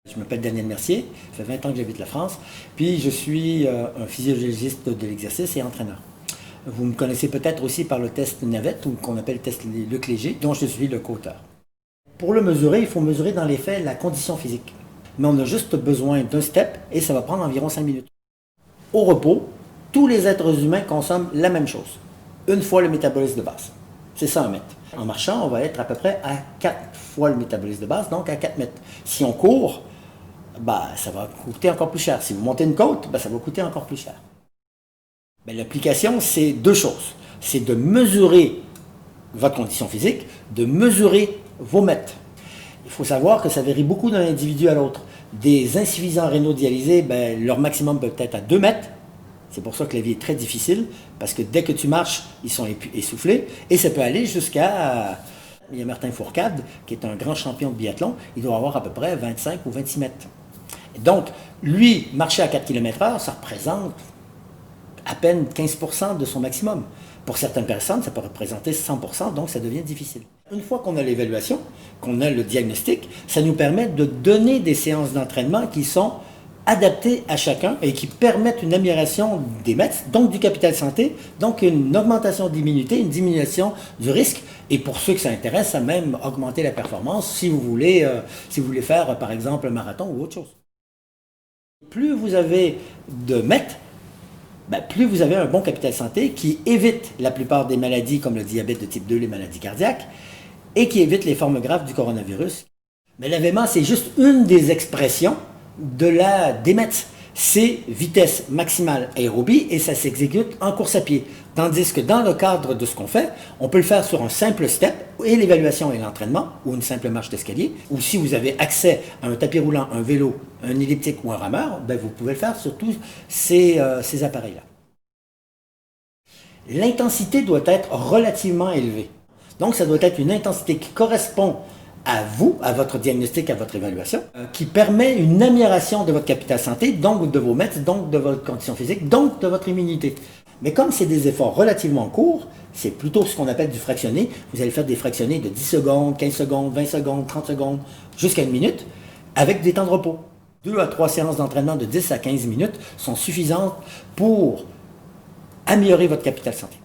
Je m'appelle Daniel Mercier, ça fait 20 ans que j'habite la France, puis je suis un physiologiste de l'exercice et entraîneur. Vous me connaissez peut-être aussi par le test Navette, ou qu'on appelle le test Luc Léger, dont je suis le co-auteur. Pour le mesurer, il faut mesurer dans les faits la condition physique. Mais on a juste besoin d'un step et ça va prendre environ 5 minutes. Au repos, tous les êtres humains consomment la même chose, une fois le métabolisme de base. C'est ça un mètre. En marchant, on va être à peu près à 4 fois le métabolisme de base, donc à 4 mètres. Si on court, ça va coûter encore plus cher. Si vous montez une côte, ça va coûter encore plus cher. L'application, c'est deux choses. C'est de mesurer votre condition physique, de mesurer vos mètres. Il faut savoir que ça varie beaucoup d'un individu à l'autre. Des insuffisants rénaux dialysés, leur maximum peut être à 2 mètres. C'est pour ça que la vie est très difficile, parce que dès que tu marches, ils sont essoufflés. Et ça peut aller jusqu'à... Il y a Martin Fourcade, qui est un grand champion de biathlon. Il doit avoir à peu près 25 ou 26 mètres. Donc, lui, marcher à 4 km/h, ça représente à peine 15% de son maximum. Pour certaines personnes, ça peut représenter 100%, donc ça devient difficile. Une fois qu'on a l'évaluation, qu'on a le diagnostic, ça nous permet de donner des séances d'entraînement qui sont adaptées à chacun et qui permettent une amélioration des mètres, donc du capital santé, donc une augmentation de l'immunité, une diminution du risque, et pour ceux que ça intéresse, ça même augmenter la performance si vous voulez faire par exemple un marathon ou autre chose. Plus vous avez de mètres, plus vous avez un bon capital santé qui évite la plupart des maladies comme le diabète de type 2, les maladies cardiaques, et qui évite les formes graves du coronavirus. Mais l'AVMA, c'est juste une des expressions de la DMET. C'est vitesse maximale aérobie et ça s'exécute en course à pied. Tandis que dans le cadre de ce qu'on fait, on peut le faire sur un simple step et l'évaluation et l'entraînement, ou une simple marche d'escalier, ou si vous avez accès à un tapis roulant, un vélo, un elliptique ou un rameur, vous pouvez le faire sur tous ces appareils-là. L'intensité doit être relativement élevée. Donc ça doit être une intensité qui correspond à vous, à votre diagnostic, à votre évaluation, qui permet une amélioration de votre capital santé, donc de vos mètres, donc de votre condition physique, donc de votre immunité. Mais comme c'est des efforts relativement courts, c'est plutôt ce qu'on appelle du fractionné. Vous allez faire des fractionnés de 10 secondes, 15 secondes, 20 secondes, 30 secondes, jusqu'à 1 minute, avec des temps de repos. 2 à 3 séances d'entraînement de 10 à 15 minutes sont suffisantes pour améliorer votre capital santé.